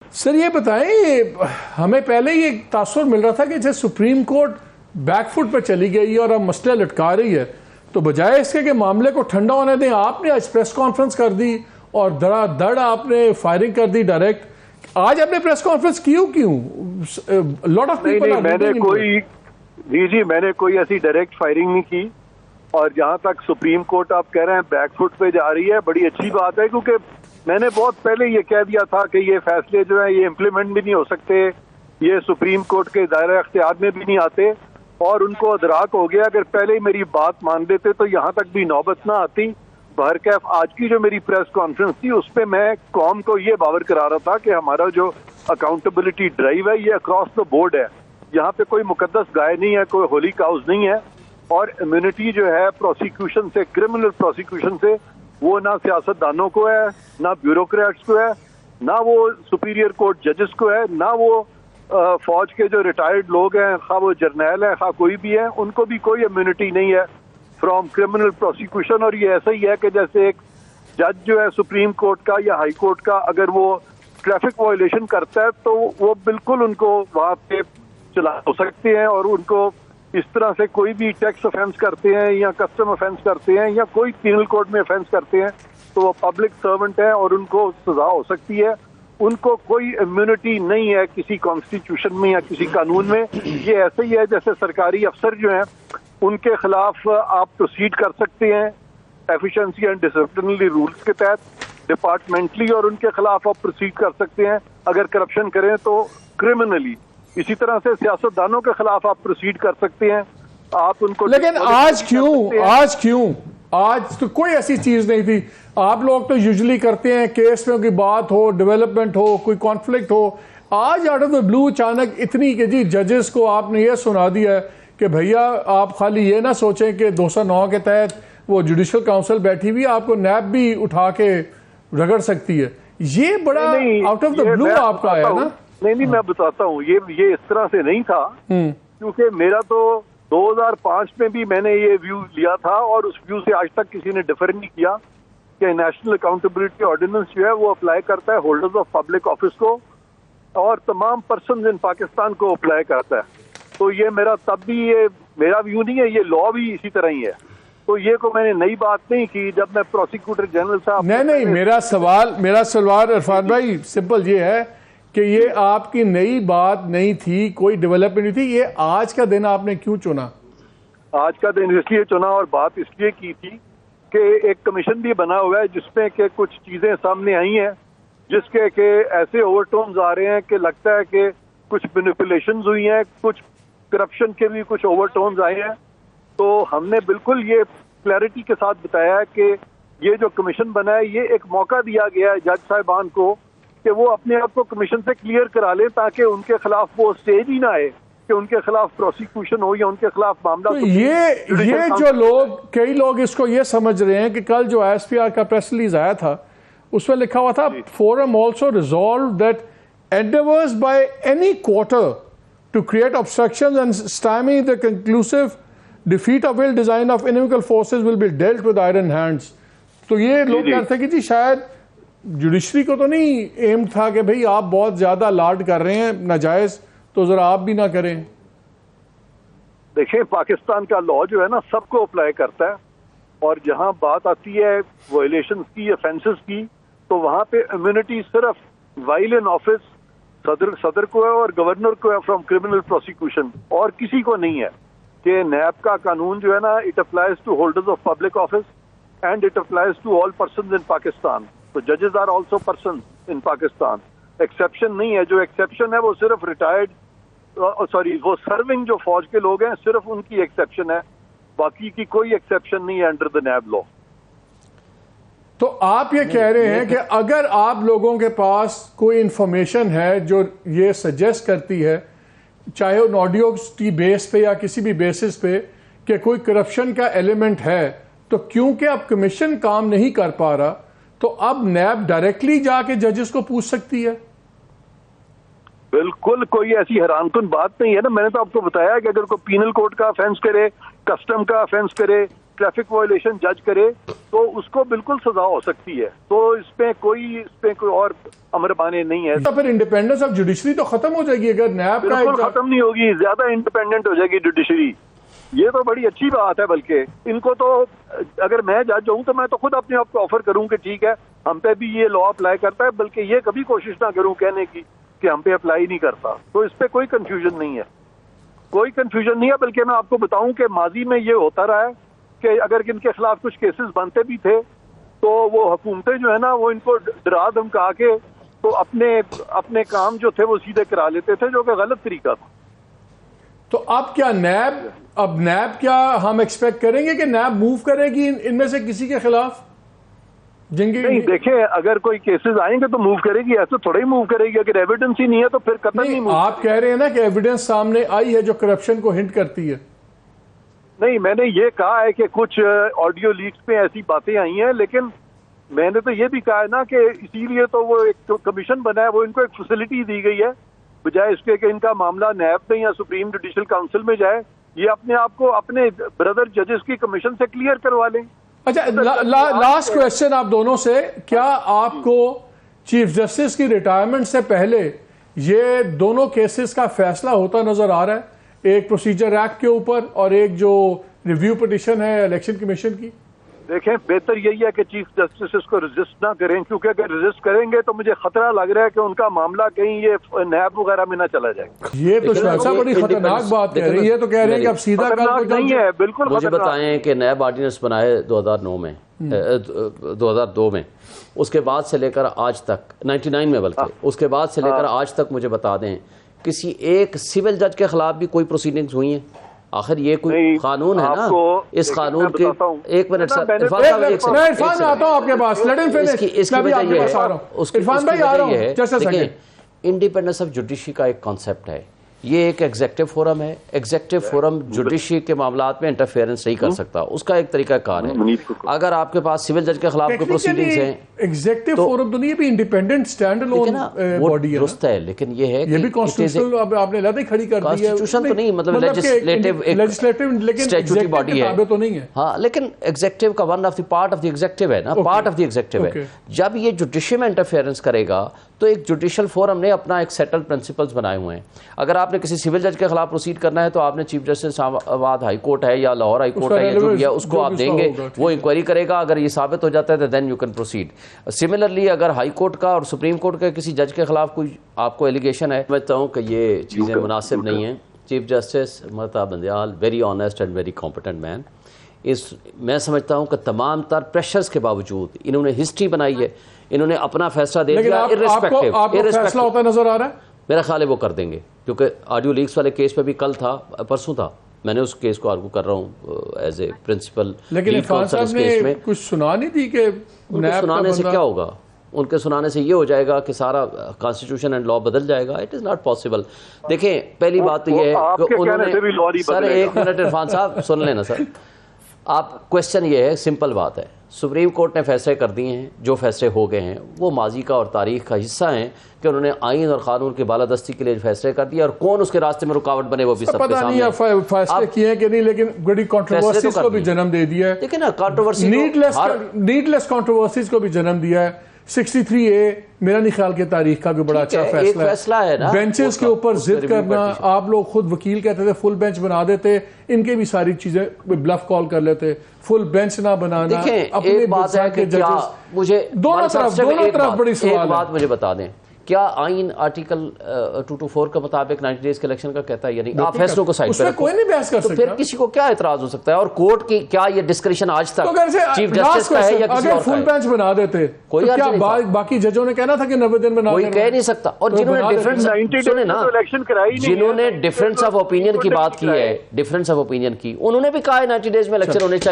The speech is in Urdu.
سر یہ بتائیں، ہمیں پہلے یہ تاثر مل رہا تھا کہ جیسے سپریم کورٹ بیک فٹ پہ چلی گئی اور اب مسئلہ لٹکا رہی ہے، تو بجائے اس کے کہ معاملے کو ٹھنڈا ہونے دیں، آپ نے آج پریس کانفرنس کر دی اور دڑا دڑ آپ نے فائرنگ کر دی ڈائریکٹ. آج آپ نے پریس کانفرنس کیوں لاٹ آف پیپل میں نے کوئی ایسی ڈائریکٹ فائرنگ نہیں کی. اور جہاں تک سپریم کورٹ آپ کہہ رہے ہیں بیک فٹ پہ جا رہی ہے، بڑی اچھی بات ہے، کیونکہ میں نے بہت پہلے یہ کہہ دیا تھا کہ یہ فیصلے جو ہیں یہ امپلیمنٹ بھی نہیں ہو سکتے، یہ سپریم کورٹ کے دائرہ اختیار میں بھی نہیں آتے، اور ان کو ادراک ہو گیا اگر پہلے ہی میری بات مان لیتے تو یہاں تک بھی نوبت نہ آتی. بہرکیف آج کی جو میری پریس کانفرنس تھی اس پہ میں قوم کو یہ باور کرا رہا تھا کہ ہمارا جو اکاؤنٹیبلٹی ڈرائیو ہے یہ اکراس دا بورڈ ہے، یہاں پہ کوئی مقدس گائے نہیں ہے، کوئی ہولی کاؤز نہیں ہے، اور امیونٹی جو ہے پروسیکیوشن سے، کرمنل پروسیکیوشن سے، وہ نہ سیاست دانوں کو ہے، نہ بیوروکریٹس کو ہے، نہ وہ سپیریئر کورٹ ججز کو ہے، نہ وہ فوج کے جو ریٹائرڈ لوگ ہیں، خواہ وہ جرنیل ہیں، خواہ کوئی بھی ہے، ان کو بھی کوئی امیونٹی نہیں ہے فرام کرمنل پروسیکیوشن. اور یہ ایسا ہی ہے کہ جیسے ایک جج جو ہے سپریم کورٹ کا یا ہائی کورٹ کا اگر وہ ٹریفک وائلیشن کرتا ہے تو وہ بالکل ان کو وہاں پہ چلا ہو سکتے ہیں، اور ان کو اس طرح سے کوئی بھی ٹیکس افینس کرتے ہیں یا کسٹم افینس کرتے ہیں یا کوئی پینل کوڈ میں افینس کرتے ہیں تو وہ پبلک سرونٹ ہیں اور ان کو سزا ہو سکتی ہے. ان کو کوئی امیونٹی نہیں ہے کسی کانسٹیٹیوشن میں یا کسی قانون میں. یہ ایسے ہی ہے جیسے سرکاری افسر جو ہیں ان کے خلاف آپ پروسیڈ کر سکتے ہیں ایفیشنسی اینڈ ڈسپلنری رولز کے تحت ڈپارٹمنٹلی، اور ان کے خلاف آپ پروسیڈ کر سکتے ہیں اگر کرپشن کریں تو کرمنلی. اسی طرح سے سیاست دانوں کے خلاف آپ پروسیڈ کر سکتے ہیں، آپ ان کو. لیکن آج تو کوئی ایسی چیز نہیں تھی. آپ لوگ تو یوزلی کرتے ہیں کیس میں کوئی بات ہو، ڈیولپمنٹ ہو، کوئی کانفلکٹ ہو. آج آؤٹ آف دا بلو اچانک اتنی کہ جی ججز کو آپ نے یہ سنا دیا ہے کہ بھیا آپ خالی یہ نہ سوچیں کہ 209 کے تحت وہ جوڈیشل کاؤنسل بیٹھی ہوئی آپ کو نیب بھی اٹھا کے رگڑ سکتی ہے. یہ بڑا آؤٹ آف دا بلو آپ کا آیا نا. نہیں میں بتاتا ہوں، یہ اس طرح سے نہیں تھا، کیونکہ میرا تو 2005 میں بھی میں نے یہ ویو لیا تھا، اور اس ویو سے آج تک کسی نے ڈیفر نہیں کیا کہ نیشنل اکاؤنٹیبلٹی آرڈیننس جو ہے وہ اپلائی کرتا ہے ہولڈرز آف پبلک آفس کو اور تمام پرسنز ان پاکستان کو اپلائی کرتا ہے. تو یہ میرا تب بھی یہ میرا ویو نہیں ہے، یہ لا بھی اسی طرح ہی ہے. تو یہ کو میں نے نئی بات نہیں کی جب میں پروسیکیوٹر جنرل صاحب. نہیں میرا سوال عرفان بھائی سمپل یہ ہے کہ یہ آپ کی نئی بات نہیں تھی، کوئی ڈیولپمنٹ نہیں تھی. یہ آج کا دن آپ نے کیوں چنا؟ آج کا دن اس لیے چنا اور بات اس لیے کی تھی کہ ایک کمیشن بھی بنا ہوا ہے جس میں کہ کچھ چیزیں سامنے آئی ہیں جس کے کہ ایسے اوور ٹونز آ رہے ہیں کہ لگتا ہے کہ کچھ مینیپولیشنز ہوئی ہیں، کچھ کرپشن کے بھی کچھ اوور ٹونز آئے ہیں. تو ہم نے بالکل یہ کلیئرٹی کے ساتھ بتایا ہے کہ یہ جو کمیشن بنا ہے یہ ایک موقع دیا گیا ہے جج صاحبان کو کہ وہ اپنے آپ کو کمیشن سے کلیئر کرا لیں تاکہ ان کے خلاف وہ اسٹیج ہی نہ آئے کہ ان کے خلاف پروسیکیوشن ہو یا ان کے خلاف معاملہ. یہ جو لوگ کئی لوگ اس کو یہ سمجھ رہے ہیں کہ کل جو ایس پی آر کا پریس ریلیز آیا تھا اس میں لکھا ہوا تھا forum also resolve that endeavors by any quarter to create obstructions and stymie the conclusive defeat of ill design of inimical forces will be dealt with iron hands. تو یہ لوگ کہتے ہیں کہ جی شاید جوڈیشری کو تو نہیں ایم تھا کہ بھئی آپ بہت زیادہ لارڈ کر رہے ہیں ناجائز، تو ذرا آپ بھی نہ کریں. دیکھیں پاکستان کا لا جو ہے نا سب کو اپلائی کرتا ہے، اور جہاں بات آتی ہے وائلیشنز کی، افینسز کی، تو وہاں پہ امیونٹی صرف وائل ان آفس صدر کو ہے اور گورنر کو ہے فرام کرمنل پروسیکیوشن، اور کسی کو نہیں ہے. کہ نیب کا قانون جو ہے نا it applies to holders of public office and it applies to all persons in Pakistan. تو ججز are also persons in Pakistan. Exception نہیں ہے، جو ایکسیپشن ہے وہ صرف ریٹائرڈ وہ سرونگ جو فوج کے لوگ ہیں صرف ان کی ایکسیپشن ہے، باقی کی کوئی ایکسیپشن نہیں ہے انڈر دا نیب لا. تو آپ یہ کہہ رہے ہیں کہ اگر آپ لوگوں کے پاس کوئی انفارمیشن ہے جو یہ سجیسٹ کرتی ہے چاہے وہ آڈیو کی بیس پہ یا کسی بھی بیسس پہ کہ کوئی کرپشن کا ایلیمنٹ ہے، تو کیونکہ اب کمیشن کام نہیں کر پا رہا تو اب نیب ڈائریکٹلی جا کے ججز کو پوچھ سکتی ہے؟ بالکل کوئی ایسی حیران کن بات نہیں ہے نا. میں نے تو آپ کو بتایا کہ اگر کوئی پینل کوڈ کا افینس کرے، کسٹم کا افینس کرے، ٹریفک وائلیشن جج کرے تو اس کو بالکل سزا ہو سکتی ہے. تو اس پہ کوئی اور امر بانے نہیں ہے. تو پھر انڈیپینڈنس آف جوڈیشری تو ختم ہو جائے گی اگر نیب کا بالکل ختم نہیں ہوگی, زیادہ انڈیپینڈنٹ ہو جائے گی جوڈیشری. یہ تو بڑی اچھی بات ہے. بلکہ ان کو تو اگر میں جج ہوں تو میں تو خود اپنے آپ کو آفر کروں کہ ٹھیک ہے ہم پہ بھی یہ لا اپلائی کرتا ہے, بلکہ یہ کبھی کوشش نہ کروں کہنے کی کہ ہم پہ اپلائی نہیں کرتا. تو اس پہ کوئی کنفیوژن نہیں ہے, کوئی کنفیوژن نہیں ہے. بلکہ میں آپ کو بتاؤں کہ ماضی میں یہ ہوتا رہا ہے کہ اگر ان کے خلاف کچھ کیسز بنتے بھی تھے تو وہ حکومتیں جو ہے نا وہ ان کو ڈرا دھمکا کے تو اپنے کام جو تھے وہ سیدھے کرا لیتے تھے, جو کہ غلط طریقہ تھا. تو اب کیا نیب کیا ہم ایکسپیکٹ کریں گے کہ نیب موو کرے گی ان میں سے کسی کے خلاف جن کی؟ نہیں دیکھیں, اگر کوئی کیسز آئیں گے تو موو کرے گی, ایسے تھوڑا ہی موو کرے گی. اگر ایویڈنس ہی نہیں ہے تو پھر قطعا نہیں موو. آپ کہہ رہے ہیں نا کہ ایویڈنس سامنے آئی ہے جو کرپشن کو ہنٹ کرتی ہے. نہیں, میں نے یہ کہا ہے کہ کچھ آڈیو لیکس پہ ایسی باتیں آئی ہیں, لیکن میں نے تو یہ بھی کہا ہے نا کہ اسی لیے تو وہ ایک کمیشن بنا ہے, وہ ان کو ایک فیسلٹی دی گئی ہے بجائے اس کے کہ ان کا معاملہ نیب میں یا سپریم جوڈیشل کاؤنسل میں جائے. یہ اپنے آپ کو اپنے بردر ججز کی کمیشن سے کلیئر کروا لیں. اچھا, لاسٹ کویسچن آپ دونوں سے, کیا آپ کو چیف جسٹس کی ریٹائرمنٹ سے پہلے یہ دونوں کیسز کا فیصلہ ہوتا نظر آ رہا ہے, ایک پروسیجر ایکٹ کے اوپر اور ایک جو ریویو پٹیشن ہے الیکشن کمیشن کی؟ دیکھیں, بہتر یہی ہے کہ چیف جسٹس اس کو رجسٹ نہ کریں, کیونکہ اگر رجسٹ کریں گے تو مجھے خطرہ لگ رہا ہے کہ ان کا معاملہ کہیں یہ نیب وغیرہ میں نہ چلا جائے. یہ تو ایسا بڑی خطرناک بات کہہ رہی ہے, تو کہہ رہے ہیں کہ اب سیدھا نہیں ہے. بالکل مجھے بتائیں کہ نیب آرڈیننس بنائے 2009 میں 2002 میں, اس کے بعد سے لے کر آج تک 99 میں, بلکہ اس کے بعد سے لے کر آج تک مجھے بتا دیں کسی ایک سول جج کے خلاف بھی کوئی پروسیڈنگز ہوئی ہیں؟ آخر یہ کوئی قانون ہے نا, اس قانون کے ایک منٹ سر, میں عرفان آتا ہوں آپ کے پاس, اس کی وجہ یہ ہے دیکھیں انڈیپینڈنس آف جوڈیشری کا ایک کانسیپٹ ہے. یہ ایک ایگزیکٹو فورم ہے, ایگزیکٹو فورم جوڈیشری کے معاملات میں انٹرفیئرنس نہیں کر سکتا, اس کا ایک طریقہ کار ہے. اگر آپ کے پاس سول جج کے خلاف کوئی پروسیڈنگز ہیں, ایگزیکٹو فورم تو نہیں, بھی انڈیپینڈنٹ سٹینڈ الون باڈی ہے, درست ہے, لیکن یہ ہے یہ بھی کانسٹیٹیوشنل آپ نے لادہ کھڑی کر دی ہے. کانسٹیٹیوشن تو نہیں, مطلب لیجسلیٹو لیکن اسٹیچوٹری باڈی ہے تو نہیں ہے. ہاں, لیکن ایگزیکٹو کا one of the part of the executive ہے نا, پارٹ آف دی ایگزیکٹو ہے. جب یہ جوڈیشری میں انٹرفیئرنس کرے گا تو ایک جوڈیشل فورم نے اپنا ایک سیٹل پرنسپلز بنائے ہوئے ہیں. اگر آپ نے کسی سول جج کے خلاف پروسیڈ کرنا ہے تو آپ نے چیف جسٹس اسلام آباد ہائی کورٹ ہے یا لاہور ہائی کورٹ ہے یا جو بھی ہے اس کو آپ دیں گے, وہ انکوائری کرے گا. اگر یہ ثابت ہو جاتا ہے تو then you can proceed. Similarly اگر ہائی کورٹ کا اور سپریم کورٹ کے کسی جج کے خلاف کوئی آپ کو ایلیگیشن ہے, سمجھتا ہوں کہ یہ چیزیں مناسب نہیں ہیں. Chief justice Mehtab Bandial very honest and very competent man. میں سمجھتا ہوں کہ تمام تر پریشرز کے باوجود انہوں نے ہسٹری بنائی ہے, انہوں نے اپنا فیصلہ دے دیا. فیصلہ ہوتا نظر آ رہا ہے, میرا خیال ہے وہ کر دیں گے, کیونکہ آڈیو لیکس والے کیس پہ بھی کل تھا, پرسوں تھا, میں نے اس کیس کو آرگو کر رہا ہوں ایز اے پرنسپل. لیکن عرفان صاحب نے کچھ سنا نہیں تھی کہ سنانے سے کیا ہوگا, ان کے سنانے سے یہ ہو جائے گا کہ سارا کانسٹیٹیوشن اینڈ لا بدل جائے گا. It is not possible. دیکھیں, پہلی بات تو یہ ہے کہ انہوں نے, سر ایک منٹ عرفان صاحب سن لینا سر, آپ کوشچن یہ ہے, سمپل بات ہے, سپریم کورٹ نے فیصلے کر دیے ہیں, جو فیصلے ہو گئے ہیں وہ ماضی کا اور تاریخ کا حصہ ہیں کہ انہوں نے آئین اور قانون کی بالادستی کے لیے فیصلے کر دیے, اور کون اس کے راستے میں رکاوٹ بنے وہ بھی سب کے سامنے ہے. فیصلے کیے ہیں کہ نہیں, لیکن بڑی کنٹروورسیز کو بھی جنم دے دیا ہے. دیکھیں نا, کنٹروورسی نیڈلیس کنٹروورسیز کو بھی جنم دیا ہے. 63A میرا نہیں خیال کہ تاریخ کا بھی بڑا اچھا فیصلہ ہے. بینچز کے اوپر ضد کرنا, آپ لوگ خود وکیل کہتے تھے فل بینچ بنا دیتے, ان کے بھی ساری چیزیں بلف کال کر لیتے, فل بینچ نہ بنانا. ایک بات ہے کہ کیا مجھے دونوں طرف بڑی سوال ہے. ایک بات مجھے بتا دیں, کیا آئین آرٹیکل 224 کے مطابق 90 ڈیز کے الیکشن کا کہتا ہے یا نہیں؟ آپ فیصلوں کو سائڈ پہ رکھو, کوئی نہیں بحث کر سکتا. پھر کسی کو کیا اعتراض ہو سکتا ہے؟ اور کورٹ کی کیا یہ ڈسکریشن آج تک چیف جسٹس کا ہے یا کسی اور کا ہے؟ فل بینچ بنا دیتے کوئی باقی ججوں نے کہنا تھا کہ 90 دن بنا, کوئی کہہ نہیں سکتا. اور جنہوں نے ڈیفرنس, سنیں نا, جنہوں نے ڈیفرنس آف اوپینین کی بات کی ہے, ڈیفرنس آف اوپینین کی, انہوں نے بھی کہا ہے 90 ڈیز میں الیکشن ہونے چاہیے.